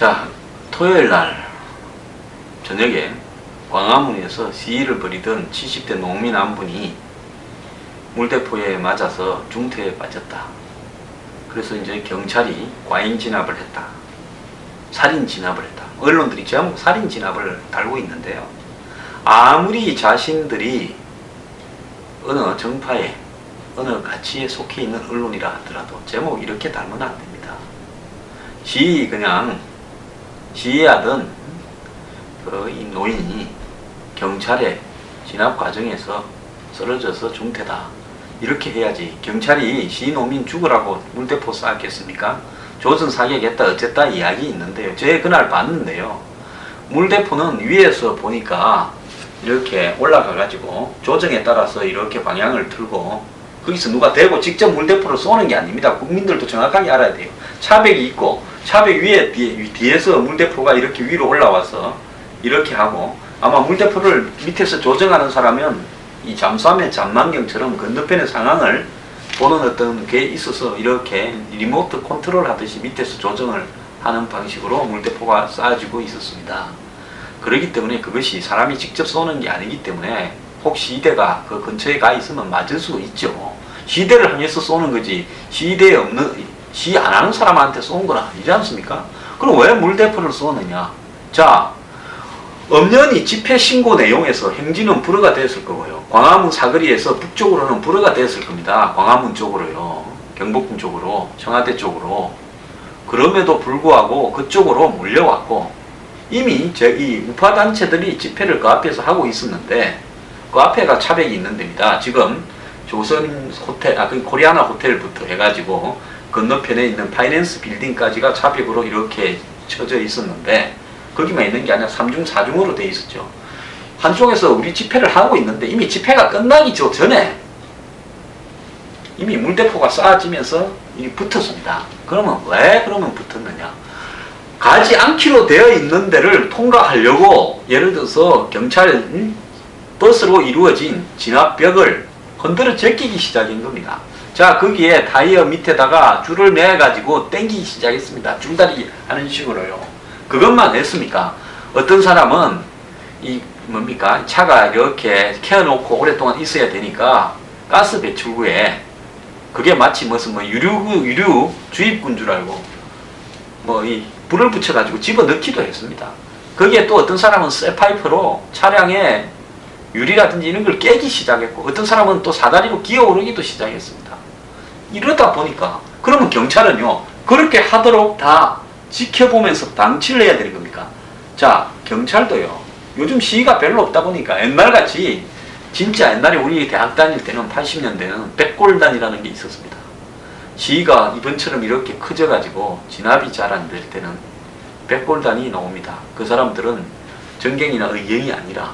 자, 토요일 날 저녁에 광화문에서 시위를 벌이던 70대 농민 한 분이 물대포에 맞아서 중태에 빠졌다. 그래서 이제 경찰이 과잉 진압을 했다. 살인 진압을 했다. 언론들이 전부 살인 진압을 달고 있는데요. 아무리 자신들이 어느 정파에 어느 가치에 속해 있는 언론이라 하더라도 제목 이렇게 달면 안 됩니다. 그냥 시위하던 이 노인이 경찰의 진압 과정에서 쓰러져서 중태다. 이렇게 해야지. 경찰이 시노민 죽으라고 물대포 쐈겠습니까? 조선 사격했다 어쨌다 이야기 있는데요. 제가 그날 봤는데요. 물대포는 위에서 보니까 이렇게 올라가가지고 조정에 따라서 이렇게 방향을 틀고 거기서 누가 대고 직접 물대포를 쏘는 게 아닙니다. 국민들도 정확하게 알아야 돼요. 차백이 있고 차백 위에 뒤에서 물대포가 이렇게 위로 올라와서 이렇게 하고 아마 물대포를 밑에서 조정하는 사람은 이 잠수함의 잠만경처럼 건너편의 상황을 보는 어떤 게 있어서 이렇게 리모트 컨트롤 하듯이 밑에서 조정을 하는 방식으로 물대포가 쏴지고 있었습니다. 그렇기 때문에 그것이 사람이 직접 쏘는 게 아니기 때문에 혹 시대가 그 근처에 가 있으면 맞을 수 있죠. 시대를 향해서 쏘는 거지 시대에 없는 시위 안 하는 사람한테 쏜 거나 아니지 않습니까? 그럼 왜 물대포를 쏘느냐? 자, 엄연히 집회 신고 내용에서 행진은 불허가 되었을 거고요. 광화문 사거리에서 북쪽으로는 불허가 되었을 겁니다. 광화문 쪽으로요. 경복궁 쪽으로, 청와대 쪽으로. 그럼에도 불구하고 그쪽으로 몰려왔고 이미 이 우파단체들이 집회를 그 앞에서 하고 있었는데 그 앞에가 차백이 있는 데입니다. 지금 조선 호텔, 그 코리아나 호텔부터 해가지고 건너편에 있는 파이낸스 빌딩까지가 차백으로 이렇게 쳐져 있었는데 거기만 있는 게 아니라 3중 4중으로 돼 있었죠. 한쪽에서 우리 집회를 하고 있는데 이미 집회가 끝나기 전에 이미 물대포가 쏴지면서 붙었습니다. 그러면 왜 붙었느냐? 가지 않기로 되어 있는 데를 통과하려고 예를 들어서 경찰 버스로 이루어진 진압벽을 흔들어 제끼기 시작한 겁니다. 자, 거기에 타이어 밑에다가 줄을 매가지고 당기기 시작했습니다. 줄다리기 하는 식으로요. 그것만 했습니까? 어떤 사람은 차가 이렇게 켜놓고 오랫동안 있어야 되니까 가스 배출구에 그게 마치 무슨 유류 주입구인 줄 알고 불을 붙여가지고 집어넣기도 했습니다. 거기에 또 어떤 사람은 쇠파이프로 차량에 유리라든지 이런 걸 깨기 시작했고 어떤 사람은 또 사다리로 기어오르기도 시작했습니다. 이러다 보니까 그러면 경찰은요 그렇게 하도록 다 지켜보면서 방치를 해야 되는 겁니까? 자, 경찰도요 요즘 시위가 별로 없다 보니까 옛날같이 진짜 옛날에 우리 대학 다닐 때는 80년대는 백골단이라는 게 있었습니다. 시위가 이번처럼 이렇게 커져가지고 진압이 잘 안 될 때는 백골단이 나옵니다. 그 사람들은 전갱이나 의경이 아니라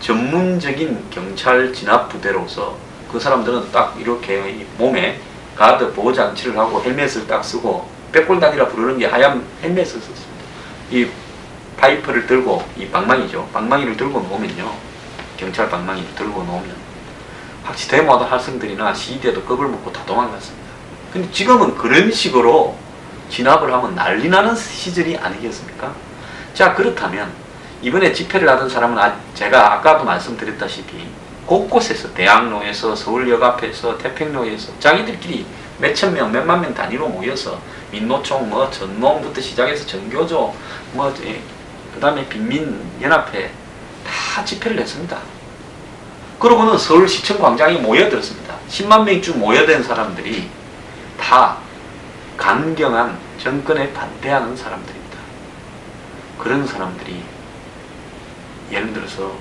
전문적인 경찰 진압 부대로서 그 사람들은 딱 이렇게 몸에 가드 보호장치를 하고 헬멧을 딱 쓰고 백골단이라 부르는 게 하얀 헬멧을 썼습니다. 이 파이프를 들고 이 방망이죠. 방망이를 들고 놓으면요. 경찰 방망이를 들고 놓으면 확실히 데모하던 학생들이나 시위대도 겁을 먹고 다 도망갔습니다. 근데 지금은 그런 식으로 진압을 하면 난리 나는 시절이 아니겠습니까? 자, 그렇다면 이번에 집회를 하던 사람은 제가 아까도 말씀드렸다시피 곳곳에서 대학로에서 서울역 앞에서 태평로에서 자기들끼리 몇천 명, 몇만 명 단위로 모여서 민노총, 전농부터 시작해서 전교조, 그 다음에 빈민연합회 다 집회를 했습니다. 그러고는 서울시청 광장에 모여들었습니다. 10만 명쯤 모여든 사람들이 다 강경한 정권에 반대하는 사람들입니다. 그런 사람들이 예를 들어서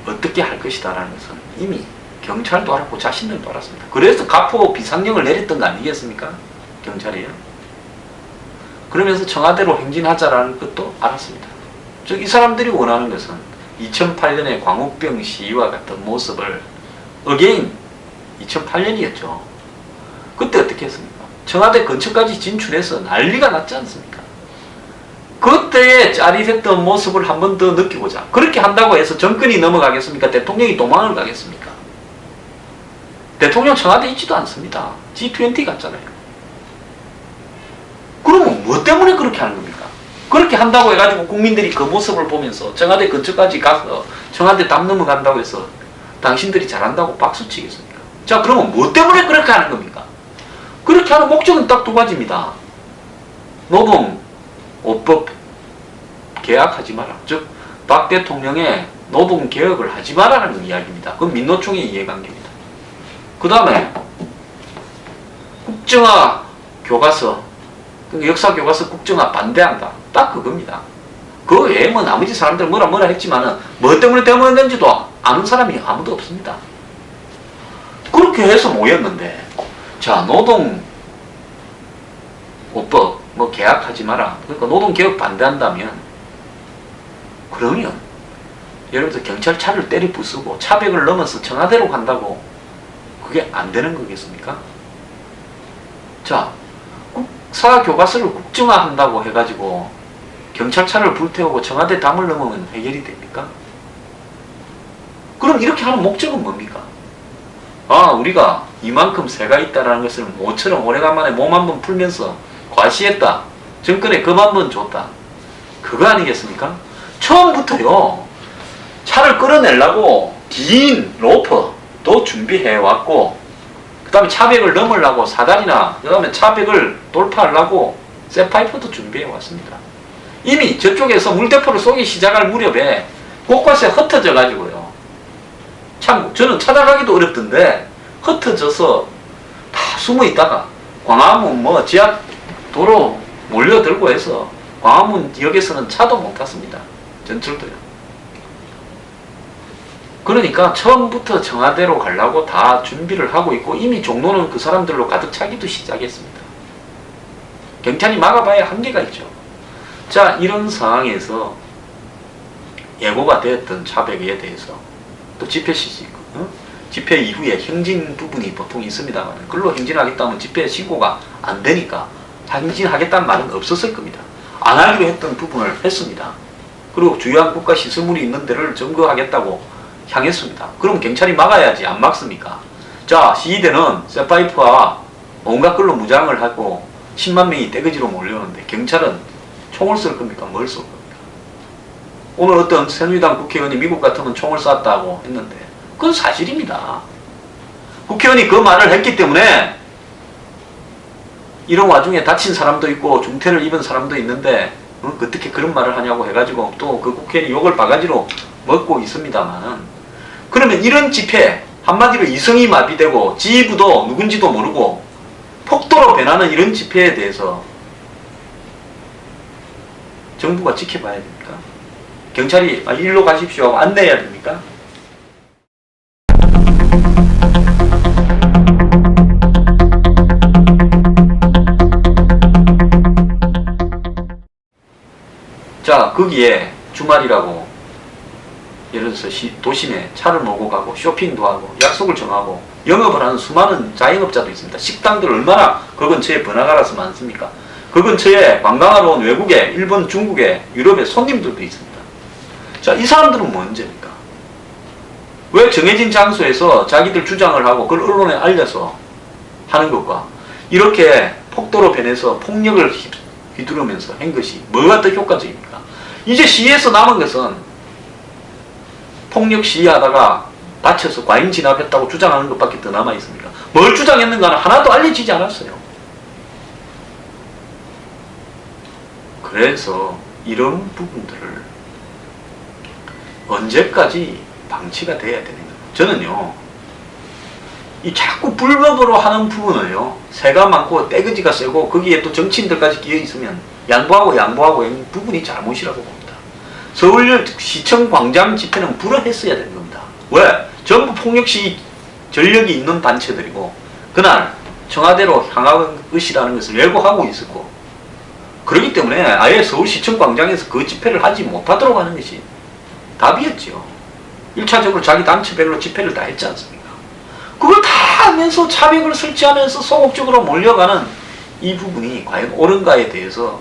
어떻게 할 것이다라는 것은 이미 경찰도 알았고 자신들도 알았습니다. 그래서 가포 비상령을 내렸던 거 아니겠습니까? 경찰이요. 그러면서 청와대로 행진하자라는 것도 알았습니다. 즉 이 사람들이 원하는 것은 2008년의 광우병 시위와 같은 모습을 again 2008년이었죠. 그때 어떻게 했습니까? 청와대 근처까지 진출해서 난리가 났지 않습니까? 그때의 짜릿했던 모습을 한 번 더 느끼고자. 그렇게 한다고 해서 정권이 넘어가겠습니까? 대통령이 도망을 가겠습니까? 대통령 청와대 있지도 않습니다. G20 갔잖아요. 그러면 뭐 때문에 그렇게 하는 겁니까? 그렇게 한다고 해가지고 국민들이 그 모습을 보면서 청와대 근처까지 가서 청와대 담 넘어간다고 해서 당신들이 잘한다고 박수 치겠습니까? 자, 그러면 뭐 때문에 그렇게 하는 겁니까? 그렇게 하는 목적은 딱 두 가지입니다. 노동오법 계약하지 마라. 즉, 박 대통령의 노동개혁을 하지 마라는 이야기입니다. 그건 민노총의 이해관계입니다. 그 다음에 국정화 교과서, 역사교과서 국정화 반대한다. 딱 그겁니다. 그 외에 뭐 나머지 사람들 뭐라 했지만은 뭐 때문에 때문인지도 아는 사람이 아무도 없습니다. 그렇게 해서 모였는데, 자, 노동오법 뭐 계약하지 마라. 그러니까 노동개혁 반대한다면, 그러면 여러분들 경찰차를 때리 부수고 차벽을 넘어서 청와대로 간다고 그게 안 되는 거겠습니까? 자, 국사교과서를 국정화한다고 해가지고 경찰차를 불태우고 청와대 담을 넘으면 해결이 됩니까? 그럼 이렇게 하는 목적은 뭡니까? 아, 우리가 이만큼 새가 있다라는 것을 모처럼 오래간만에 몸 한번 풀면서 과시했다. 정권에 금 한번 줬다. 그거 아니겠습니까? 처음부터요, 차를 끌어내려고 긴 로퍼도 준비해왔고, 그 다음에 차벽을 넘으려고 사다리나, 그 다음에 차벽을 돌파하려고 쇠파이프도 준비해왔습니다. 이미 저쪽에서 물대포를 쏘기 시작할 무렵에 곳곳에 흩어져 가지고요. 참, 저는 찾아가기도 어렵던데, 흩어져서 다 숨어 있다가 광화문 뭐 지하 도로 몰려들고 해서 광화문 지역에서는 차도 못 탔습니다. 전철도요. 그러니까 처음부터 청와대로 가려고 다 준비를 하고 있고, 이미 종로는 그 사람들로 가득 차기도 시작했습니다. 경찰이 막아봐야 한계가 있죠. 자, 이런 상황에서 예고가 되었던 차벽에 대해서 또 집회 시식, 집회 이후에 행진 부분이 보통 있습니다만, 글로 행진하겠다면 집회 신고가 안 되니까 행진하겠다는 말은 없었을 겁니다. 안 하기로 했던 부분을 했습니다. 그리고 주요한 국가 시설물이 있는 데를 점거하겠다고 향했습니다. 그럼 경찰이 막아야지, 안 막습니까? 자, 시위대는 쇠파이프와 온갖 걸로 무장을 하고 10만 명이 떼거지로 몰려오는데 경찰은 총을 쏠 겁니까? 뭘 쏠 겁니까? 오늘 어떤 새누리당 국회의원이 미국 같으면 총을 쐈다고 했는데 그건 사실입니다. 국회의원이 그 말을 했기 때문에 이런 와중에 다친 사람도 있고 중태를 입은 사람도 있는데 어떻게 그런 말을 하냐고 해가지고 또 그 국회의원이 욕을 바가지로 먹고 있습니다만은, 그러면 이런 집회, 한마디로 이성이 마비되고 지휘부도 누군지도 모르고 폭도로 변하는 이런 집회에 대해서 정부가 지켜봐야 됩니까? 경찰이 일로 가십시오 하고 안내해야 됩니까? 자, 거기에 주말이라고 예를 들어서 도심에 차를 몰고 가고 쇼핑도 하고 약속을 정하고 영업을 하는 수많은 자영업자도 있습니다. 식당들 얼마나 그 근처에 번화가라서 많습니까? 그 근처에 관광하러 온 외국에, 일본, 중국에, 유럽에 손님들도 있습니다. 자, 이 사람들은 뭐 문제입니까? 왜 정해진 장소에서 자기들 주장을 하고 그걸 언론에 알려서 하는 것과 이렇게 폭도로 변해서 폭력을 휘두르면서 한 것이 뭐가 더 효과적입니까? 이제 시위에서 남은 것은 폭력 시위하다가 다쳐서 과잉 진압했다고 주장하는 것밖에 더 남아 있습니까? 뭘 주장했는가는 하나도 알려지지 않았어요. 그래서 이런 부분들을 언제까지 방치가 돼야 되는 거예요. 저는요, 이 자꾸 불법으로 하는 부분을요, 새가 많고 떼거지가 세고 거기에 또 정치인들까지 끼어 있으면 양보하고 이 부분이 잘못이라고 봅니다. 서울시청 광장 집회는 불허했어야 되는 겁니다. 왜? 전부 폭력시 전력이 있는 단체들이고 그날 청와대로 향할 것이라는 것을 예고하고 있었고, 그렇기 때문에 아예 서울시청 광장에서 그 집회를 하지 못하도록 하는 것이 답이었죠. 1차적으로 자기 단체별로 집회를 다 했지 않습니까? 그걸 다 하면서 차벽을 설치하면서 소극적으로 몰려가는 이 부분이 과연 옳은가에 대해서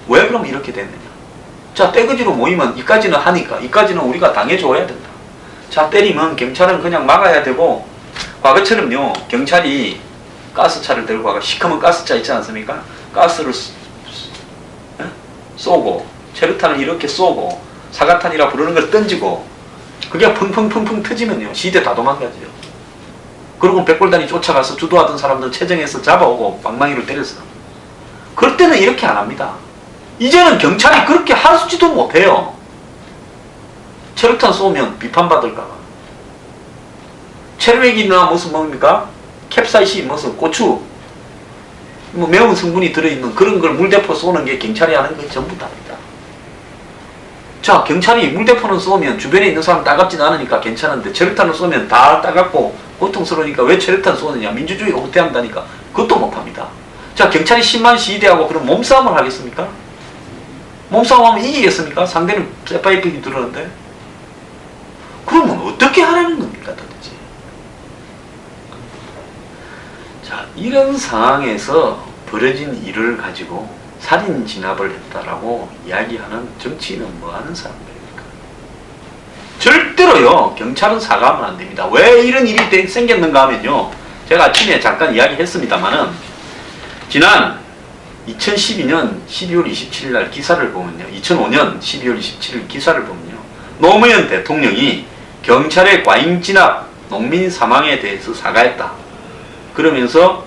왜 그럼 이렇게 됐느냐? 자, 떼거지로 모이면 이까지는 하니까 이까지는 우리가 당해줘야 된다. 자, 때리면 경찰은 그냥 막아야 되고, 과거처럼요, 경찰이 가스차를 들고 가고 시커먼 가스차 있지 않습니까? 가스를 쏘고 체류탄을 이렇게 쏘고 사가탄이라 부르는 걸 던지고 그게 펑펑펑펑 터지면요 시대 다 도망가죠. 그리고 백골단이 쫓아가서 주도하던 사람들 체정해서 잡아오고 방망이를 때렸어. 그럴 때는 이렇게 안 합니다. 이제는 경찰이 그렇게 하지도 못해요. 체류탄 쏘면 비판받을까봐. 체류액이나 무슨 뭡니까? 캡사이신 무슨 고추 뭐 매운 성분이 들어있는 그런 걸 물대포 쏘는 게 경찰이 하는 게 전부 다입니다. 자, 경찰이 물대포는 쏘면 주변에 있는 사람 따갑진 않으니까 괜찮은데 체류탄을 쏘면 다 따갑고 고통스러우니까 왜 체류탄 쏘느냐, 민주주의가 후퇴한다니까 그것도 못합니다. 자, 경찰이 10만 시위대하고 그럼 몸싸움을 하겠습니까? 몸싸움하면 이기겠습니까? 상대는 쇠파이프기 들었는데. 그러면 어떻게 하라는 겁니까 도대체? 자, 이런 상황에서 벌어진 일을 가지고 살인 진압을 했다라고 이야기하는 정치인은 뭐 하는 사람들입니까? 절대로요 경찰은 사과하면 안 됩니다. 왜 이런 일이 생겼는가 하면요, 제가 아침에 잠깐 이야기했습니다만은 지난 2012년 12월 27일 날 기사를 보면요, 2005년 12월 27일 기사를 보면요, 노무현 대통령이 경찰의 과잉 진압, 농민 사망에 대해서 사과했다. 그러면서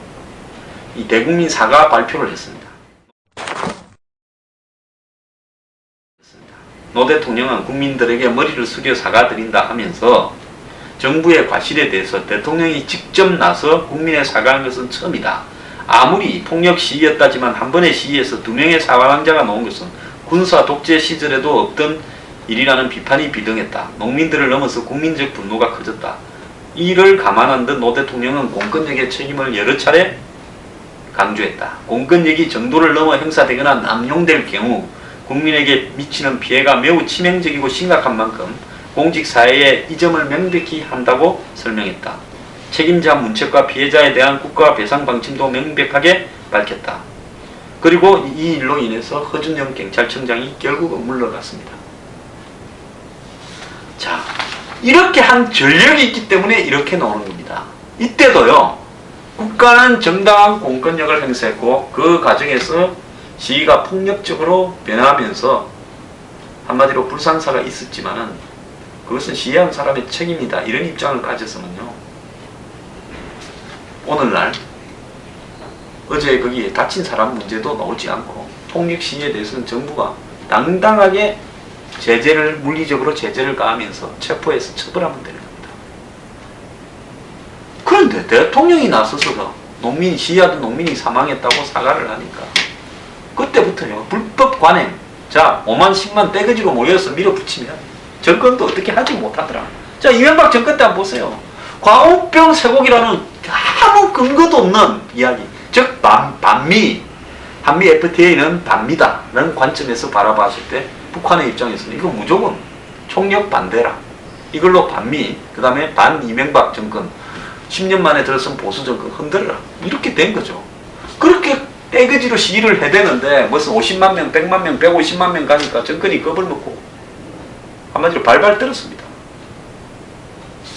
이 대국민 사과 발표를 했습니다. 노 대통령은 국민들에게 머리를 숙여 사과드린다 하면서 정부의 과실에 대해서 대통령이 직접 나서 국민에 사과한 것은 처음이다. 아무리 폭력 시위였다지만 한 번의 시위에서 2명의 사망자가 나온 것은 군사 독재 시절에도 없던 일이라는 비판이 비등했다. 농민들을 넘어서 국민적 분노가 커졌다. 이를 감안한 듯 노 대통령은 공권력의 책임을 여러 차례 강조했다. 공권력이 정도를 넘어 행사되거나 남용될 경우 국민에게 미치는 피해가 매우 치명적이고 심각한 만큼 공직사회에 이 점을 명백히 한다고 설명했다. 책임자 문책과 피해자에 대한 국가 배상 방침도 명백하게 밝혔다. 그리고 이 일로 인해서 허준영 경찰청장이 결국은 물러났습니다. 자, 이렇게 한 전력이 있기 때문에 이렇게 나오는 겁니다. 이때도요, 국가는 정당한 공권력을 행사했고 그 과정에서 시위가 폭력적으로 변화하면서 한마디로 불상사가 있었지만은 그것은 시위한 사람의 책임이다, 이런 입장을 가졌으면요, 오늘날 어제 거기에 다친 사람 문제도 나오지 않고 폭력 시위에 대해서는 정부가 당당하게 제재를, 물리적으로 제재를 가하면서 체포해서 처벌하면 되는 겁니다. 그런데 대통령이 나서서 농민이 시위하던 농민이 사망했다고 사과를 하니까 그때부터요 불법 관행, 자 5만 10만 떼거지로 모여서 밀어붙이면 정권도 어떻게 하지 못하더라. 자, 이명박 정권 때 한번 보세요. 광우병 쇠고기라는 아무 근거도 없는 이야기, 즉 반미, 한미 FTA는 반미다 라는 관점에서 바라봤을 때 북한의 입장에서는 이거 무조건 총력 반대라, 이걸로 반미, 그 다음에 반 이명박 정권, 10년 만에 들어선 보수 정권 흔들어라, 이렇게 된 거죠. 그렇게 떼거지로 시위를 해대는데 무슨 50만 명, 100만 명, 150만 명 가니까 정권이 겁을 먹고 한마디로 발발 떨었습니다.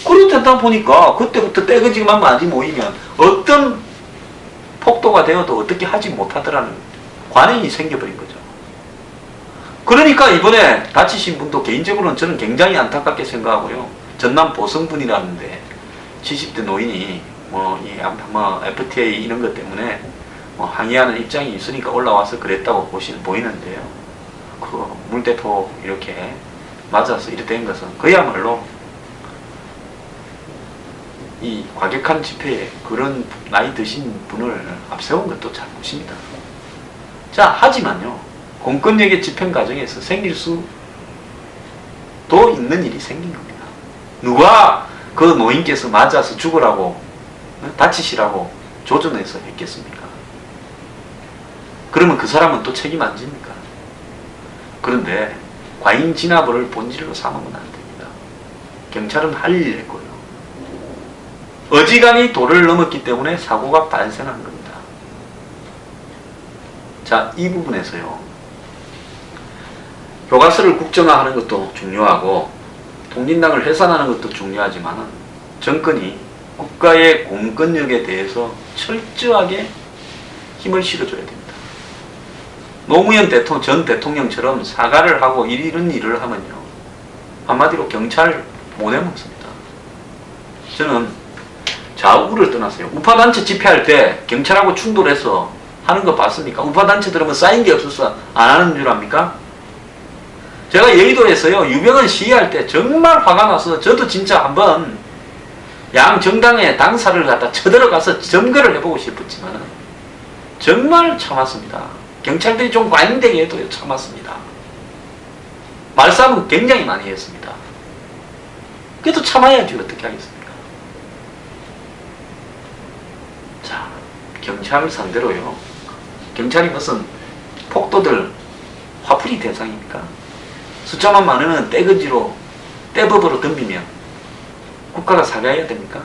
그렇다 보니까 그때부터 떼거지만 많이 모이면 어떤 폭도가 되어도 어떻게 하지 못하더라는 관행이 생겨버린 거죠. 그러니까 이번에 다치신 분도 개인적으로는 저는 굉장히 안타깝게 생각하고요. 전남 보성군이라는데 70대 노인이 FTA 이런 것 때문에 항의하는 입장이 있으니까 올라와서 그랬다고 보이는데요. 그 물대포 이렇게 맞아서 이렇게 된 것은 그야말로 이 과격한 집회에 그런 나이 드신 분을 앞세운 것도 잘못입니다. 자, 하지만요, 공권력의 집행 과정에서 생길 수도 있는 일이 생긴 겁니다. 누가 그 노인께서 맞아서 죽으라고, 다치시라고 조준해서 했겠습니까? 그러면 그 사람은 또 책임 안 집니까? 그런데 과잉 진압을 본질로 삼으면 안 됩니다. 경찰은 할 일 했고요. 어지간히 도를 넘었기 때문에 사고가 발생한 겁니다. 자, 이 부분에서요, 교과서를 국정화하는 것도 중요하고 통진당을 해산하는 것도 중요하지만 정권이 국가의 공권력에 대해서 철저하게 힘을 실어줘야 됩니다. 노무현 전 대통령처럼 사과를 하고 이런 일을 하면요, 한마디로 경찰 못 내먹습니다. 저는 좌우를 떠났어요. 우파단체 집회할 때 경찰하고 충돌해서 하는 거 봤습니까? 우파단체들은 뭐 쌓인 게 없어서 안 하는 줄 압니까? 제가 여의도에서요, 유병헌 시위할 때 정말 화가 나서 저도 진짜 한번 양 정당의 당사를 갖다 쳐들어가서 점거를 해보고 싶었지만 정말 참았습니다. 경찰들이 좀 과잉되게 해도 참았습니다. 말싸움은 굉장히 많이 했습니다. 그래도 참아야지 어떻게 하겠습니까? 자, 경찰을 상대로요, 경찰이 무슨 폭도들 화풀이 대상입니까? 숫자만 많으면 떼거지로 떼법으로 덤비면 국가가 사과해야 됩니까?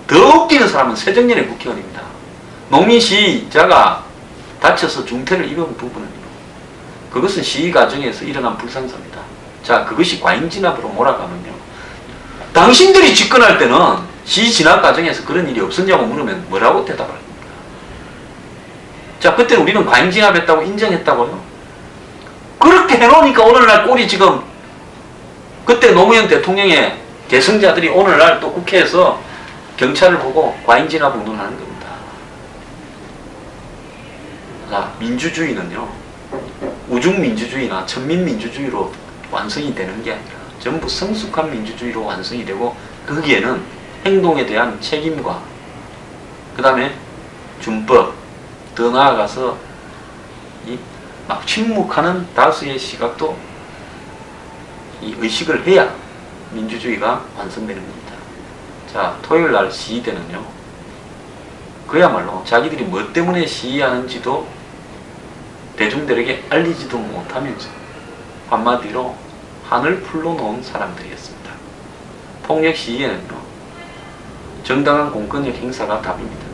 더 웃기는 사람은 새정년의 국회의원입니다. 농민 시위자가 다쳐서 중태를 입은 부분은요, 그것은 시위 과정에서 일어난 불상사입니다. 자, 그것이 과잉 진압으로 몰아가면요, 당신들이 집권할 때는 시위 진압 과정에서 그런 일이 없었냐고 물으면 뭐라고 대답을 합니까? 자, 그때는 우리는 과잉 진압했다고 인정했다고요? 그렇게 해놓으니까 오늘날 꼴이 지금, 그때 노무현 대통령의 대승자들이 오늘날 또 국회에서 경찰을 보고 과잉 진압 운동하는 겁니다. 자, 민주주의는요, 우중민주주의나 천민민주주의로 완성이 되는 게 아니라 전부 성숙한 민주주의로 완성이 되고, 거기에는 행동에 대한 책임과 그 다음에 준법, 더 나아가서 막 침묵하는 다수의 시각도 이 의식을 해야 민주주의가 완성되는 겁니다. 자, 토요일 날 시위 때는요, 그야말로 자기들이 뭐 때문에 시위하는지도 대중들에게 알리지도 못하면서 한마디로 한을 풀러놓은 사람들이었습니다. 폭력 시위에는요, 정당한 공권력 행사가 답입니다.